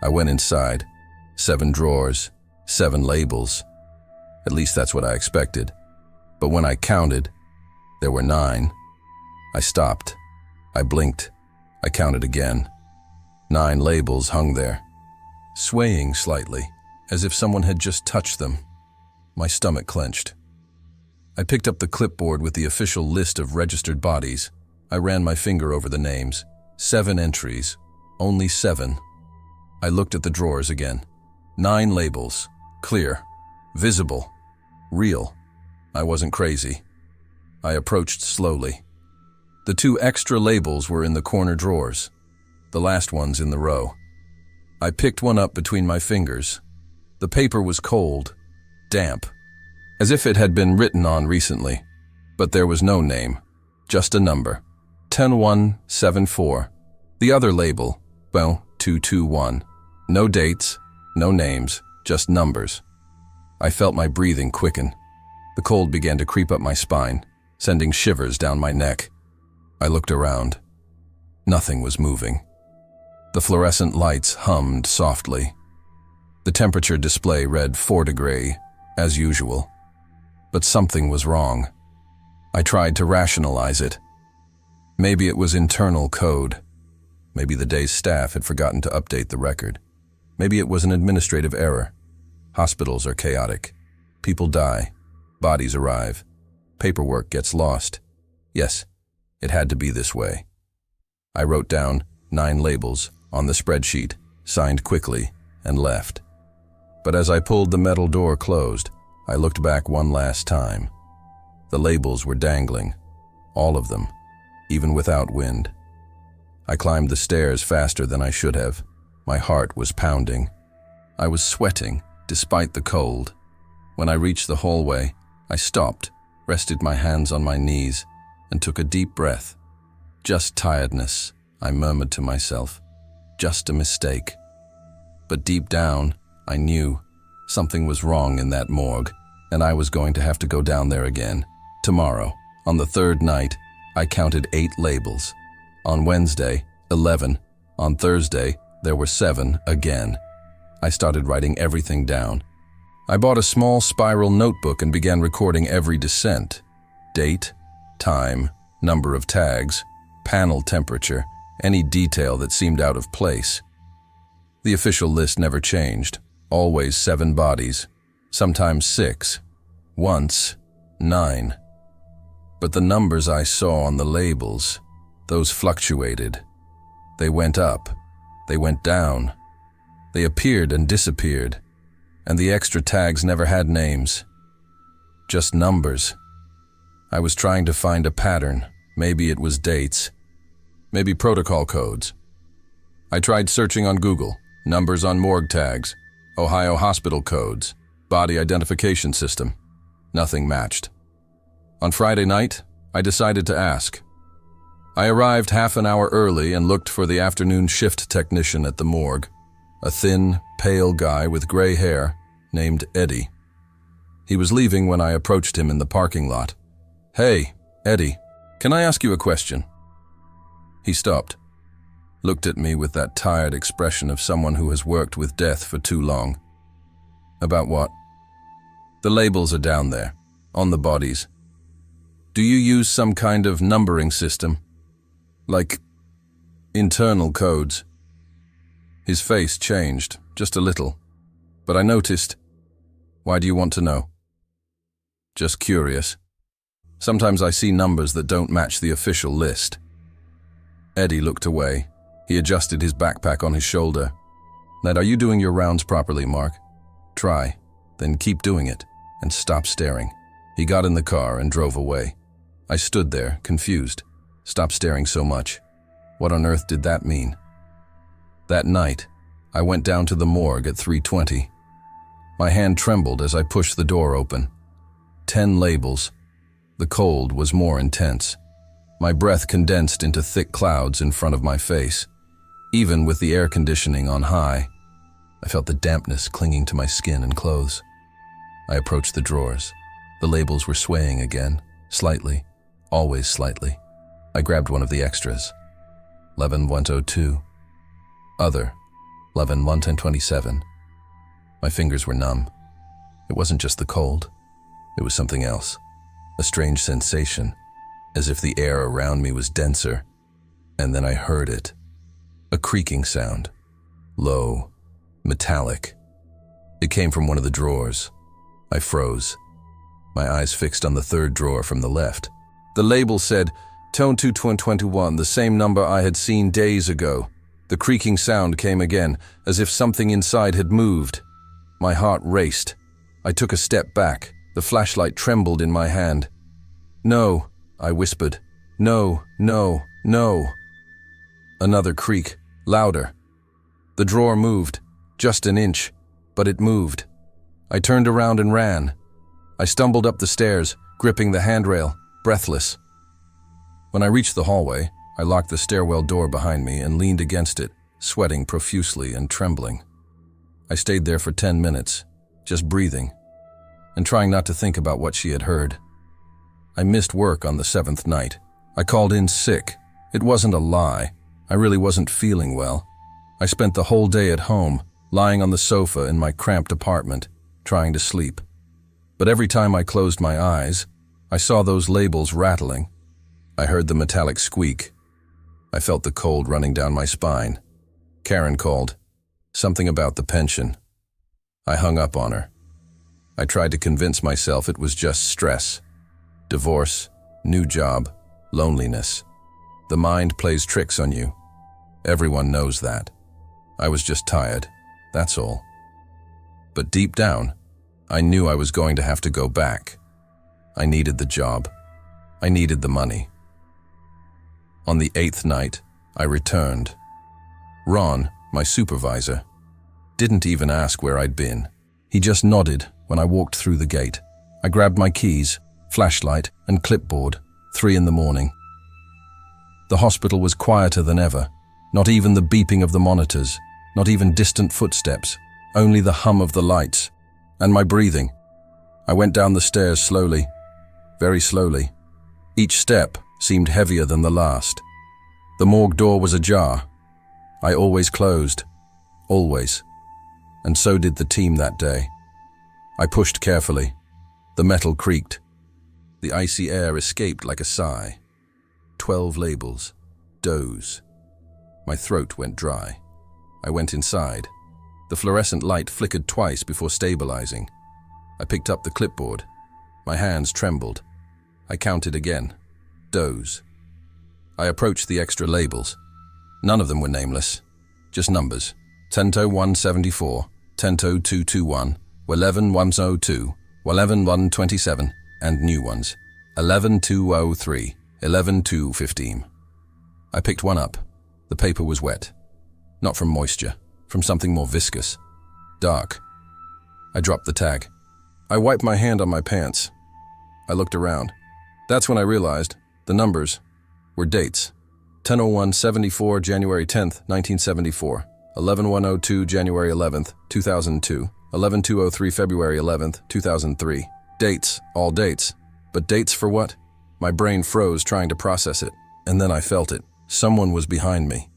I went inside. 7 drawers, 7 labels. At least that's what I expected. But when I counted, there were 9. I stopped. I blinked. I counted again. 9 labels hung there, swaying slightly, as if someone had just touched them. My stomach clenched. I picked up the clipboard with the official list of registered bodies. I ran my finger over the names. 7 entries. Only 7. I looked at the drawers again. 9 labels. Clear. Visible. Real. I wasn't crazy. I approached slowly. The 2 extra labels were in the corner drawers, the last ones in the row. I picked one up between my fingers. The paper was cold, damp, as if it had been written on recently, but there was no name, just a number, 10174. The other label, well, 221. No dates, no names, just numbers. I felt my breathing quicken. The cold began to creep up my spine, sending shivers down my neck. I looked around. Nothing was moving. The fluorescent lights hummed softly. The temperature display read 4 degrees, as usual. But something was wrong. I tried to rationalize it. Maybe it was internal code. Maybe the day's staff had forgotten to update the record. Maybe it was an administrative error. Hospitals are chaotic. People die. Bodies arrive. Paperwork gets lost. Yes, it had to be this way. I wrote down 9 labels on the spreadsheet, signed quickly, and left. But as I pulled the metal door closed, I looked back one last time. The labels were dangling. All of them, even without wind. I climbed the stairs faster than I should have. My heart was pounding. I was sweating, despite the cold. When I reached the hallway, I stopped, rested my hands on my knees, and took a deep breath. Just tiredness, I murmured to myself. Just a mistake. But deep down, I knew something was wrong in that morgue, and I was going to have to go down there again. Tomorrow, on the 3rd night, I counted 8 labels. On Wednesday, 11. On Thursday, there were 7 again. I started writing everything down. I bought a small spiral notebook and began recording every descent. Date, time, number of tags, panel temperature, any detail that seemed out of place. The official list never changed. Always 7 bodies, sometimes 6, once 9. But the numbers I saw on the labels, those fluctuated. They went up, they went down. They appeared and disappeared, and the extra tags never had names. Just numbers. I was trying to find a pattern. Maybe it was dates. Maybe protocol codes. I tried searching on Google, numbers on morgue tags, Ohio hospital codes, body identification system. Nothing matched. On Friday night, I decided to ask. I arrived half an hour early and looked for the afternoon shift technician at the morgue, a thin, pale guy with gray hair named Eddie. He was leaving when I approached him in the parking lot. "Hey, Eddie, can I ask you a question?" He stopped, looked at me with that tired expression of someone who has worked with death for too long. "About what?" "The labels are down there, on the bodies. Do you use some kind of numbering system? Like internal codes?" His face changed, just a little, but I noticed. "Why do you want to know?" "Just curious. Sometimes I see numbers that don't match the official list." Eddie looked away. He adjusted his backpack on his shoulder. "Ned, are you doing your rounds properly, Mark? Try, then keep doing it, and stop staring." He got in the car and drove away. I stood there, confused. Stop staring so much. What on earth did that mean? That night, I went down to the morgue at 3:20. My hand trembled as I pushed the door open. 10 labels. The cold was more intense. My breath condensed into thick clouds in front of my face. Even with the air conditioning on high, I felt the dampness clinging to my skin and clothes. I approached the drawers. The labels were swaying again, slightly, always slightly. I grabbed one of the extras. 11-102. Other, 11-127. My fingers were numb. It wasn't just the cold. It was something else. A strange sensation, as if the air around me was denser. And then I heard it. A creaking sound. Low, metallic. It came from one of the drawers. I froze. My eyes fixed on the 3rd drawer from the left. The label said, Tone 221, the same number I had seen days ago. The creaking sound came again, as if something inside had moved. My heart raced. I took a step back. The flashlight trembled in my hand. "No," I whispered. "No, no, no." Another creak, louder. The drawer moved, just an inch, but it moved. I turned around and ran. I stumbled up the stairs, gripping the handrail, breathless. When I reached the hallway, I locked the stairwell door behind me and leaned against it, sweating profusely and trembling. I stayed there for 10 minutes, just breathing, and trying not to think about what she had heard. I missed work on the 7th night. I called in sick. It wasn't a lie. I really wasn't feeling well. I spent the whole day at home, lying on the sofa in my cramped apartment, trying to sleep. But every time I closed my eyes, I saw those labels rattling. I heard the metallic squeak. I felt the cold running down my spine. Karen called. Something about the pension. I hung up on her. I tried to convince myself it was just stress. Divorce, new job, loneliness. The mind plays tricks on you. Everyone knows that. I was just tired, that's all. But deep down, I knew I was going to have to go back. I needed the job. I needed the money. On the 8th night, I returned. Ron, my supervisor, didn't even ask where I'd been. He just nodded when I walked through the gate. I grabbed my keys, flashlight, and clipboard, 3 a.m. The hospital was quieter than ever. Not even the beeping of the monitors, not even distant footsteps, only the hum of the lights, and my breathing. I went down the stairs slowly, very slowly. Each step seemed heavier than the last. The morgue door was ajar. I always closed, always. And so did the team that day. I pushed carefully. The metal creaked. The icy air escaped like a sigh. 12 labels. Doze. My throat went dry. I went inside. The fluorescent light flickered twice before stabilizing. I picked up the clipboard. My hands trembled. I counted again. Doze. I approached the extra labels. None of them were nameless. Just numbers. Tento 174, Tento 221, 11102, 11127, and new ones. 11203, 11215. I picked one up. The paper was wet. Not from moisture, from something more viscous. Dark. I dropped the tag. I wiped my hand on my pants. I looked around. That's when I realized the numbers were dates. 10:01:74, January 10th, 1974. 11:102, January 11th, 2002. 11:203, February 11th, 2003. Dates, all dates. But dates for what? My brain froze trying to process it, and then I felt it. Someone was behind me.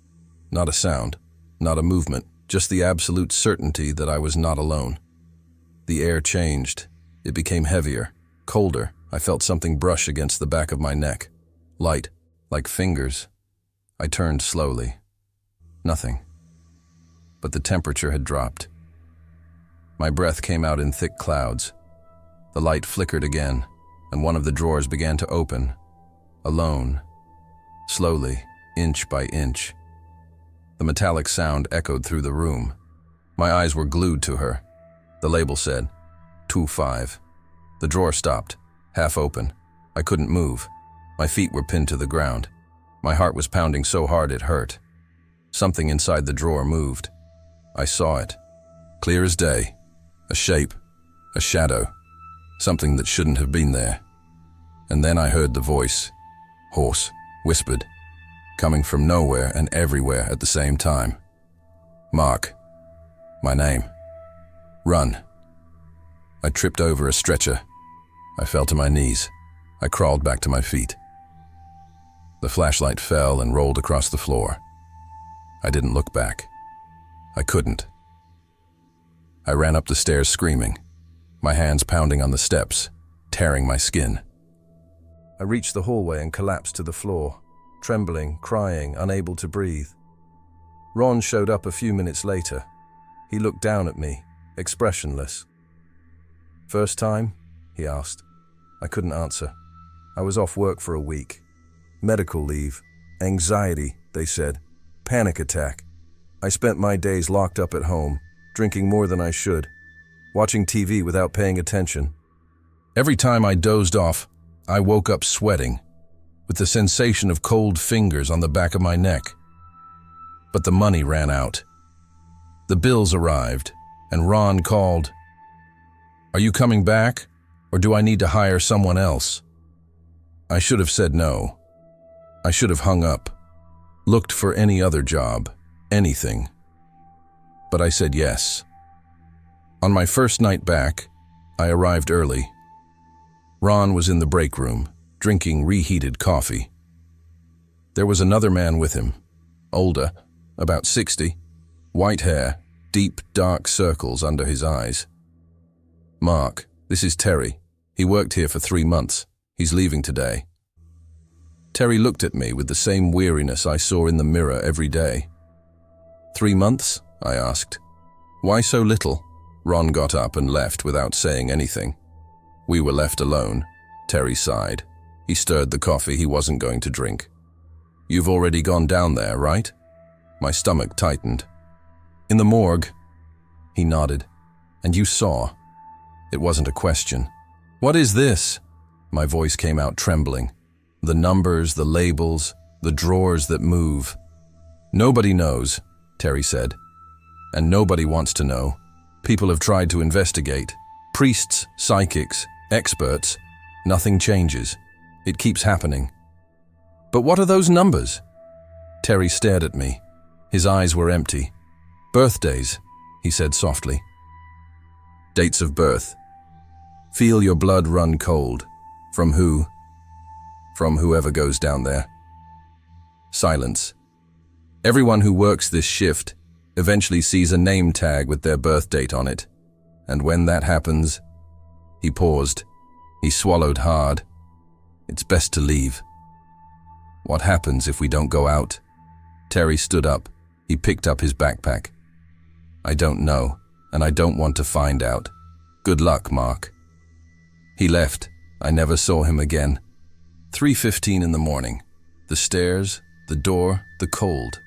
Not a sound, not a movement, just the absolute certainty that I was not alone. The air changed. It became heavier, colder. I felt something brush against the back of my neck. Light, like fingers. I turned slowly. Nothing. But the temperature had dropped. My breath came out in thick clouds. The light flickered again, and one of the drawers began to open. Alone. Slowly, inch by inch. The metallic sound echoed through the room. My eyes were glued to her. The label said, 2-5. The drawer stopped, half open. I couldn't move. My feet were pinned to the ground. My heart was pounding so hard it hurt. Something inside the drawer moved. I saw it. Clear as day. A shape. A shadow. Something that shouldn't have been there. And then I heard the voice. Hoarse. Whispered. Coming from nowhere and everywhere at the same time. Mark. My name. Run. I tripped over a stretcher. I fell to my knees. I crawled back to my feet. The flashlight fell and rolled across the floor. I didn't look back. I couldn't. I ran up the stairs screaming, my hands pounding on the steps, tearing my skin. I reached the hallway and collapsed to the floor, trembling, crying, unable to breathe. Ron showed up a few minutes later. He looked down at me, expressionless. "First time?" he asked. I couldn't answer. I was off work for a week. Medical leave. Anxiety, they said. Panic attack. I spent my days locked up at home, drinking more than I should, watching TV without paying attention. Every time I dozed off, I woke up sweating, with the sensation of cold fingers on the back of my neck. But the money ran out. The bills arrived, and Ron called. "Are you coming back, or do I need to hire someone else?" I should have said no. I should have hung up, looked for any other job, anything. But I said yes. On my first night back, I arrived early. Ron was in the break room, drinking reheated coffee. There was another man with him, older, about 60, white hair, deep, dark circles under his eyes. "Mark, this is Terry. He worked here for 3 months. He's leaving today." Terry looked at me with the same weariness I saw in the mirror every day. "3 months?" I asked. "Why so little?" Ron got up and left without saying anything. We were left alone. Terry sighed. He stirred the coffee he wasn't going to drink. "You've already gone down there, right?" My stomach tightened. "In the morgue." He nodded. "And you saw?" It wasn't a question. "What is this?" My voice came out trembling. The numbers, the labels, the drawers that move. "Nobody knows," Terry said. "And nobody wants to know. People have tried to investigate. Priests, psychics, experts. Nothing changes. It keeps happening." "But what are those numbers?" Terry stared at me. His eyes were empty. "Birthdays," he said softly. "Dates of birth. Feel your blood run cold. From who? From whoever goes down there." Silence. "Everyone who works this shift eventually sees a name tag with their birth date on it. And when that happens..." He paused. He swallowed hard. "It's best to leave." "What happens if we don't go out?" Terry stood up. He picked up his backpack. "I don't know, and I don't want to find out. Good luck, Mark." He left. I never saw him again. 3:15 in the morning. The stairs, the door, the cold.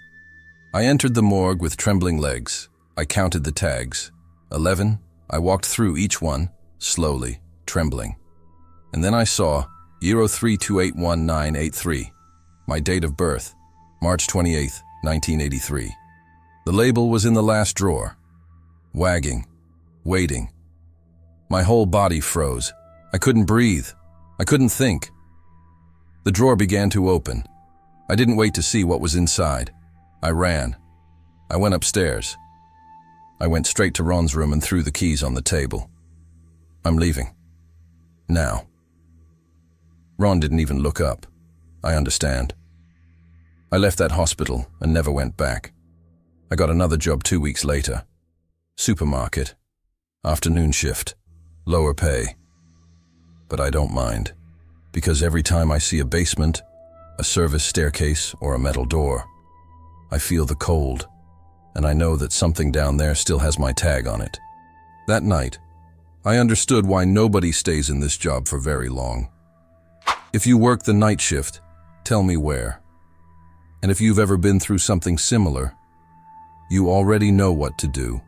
I entered the morgue with trembling legs. I counted the tags. 11. I walked through each one, slowly, trembling. And then I saw 03281983, my date of birth, March 28th, 1983. The label was in the last drawer. Wagging. Waiting. My whole body froze. I couldn't breathe. I couldn't think. The drawer began to open. I didn't wait to see what was inside. I ran. I went upstairs. I went straight to Ron's room and threw the keys on the table. "I'm leaving. Now." Ron didn't even look up. I understand. I left that hospital and never went back. I got another job 2 weeks later. Supermarket. Afternoon shift. Lower pay. But I don't mind, because every time I see a basement, a service staircase, or a metal door, I feel the cold, and I know that something down there still has my tag on it. That night, I understood why nobody stays in this job for very long. If you work the night shift, tell me where. And if you've ever been through something similar, you already know what to do.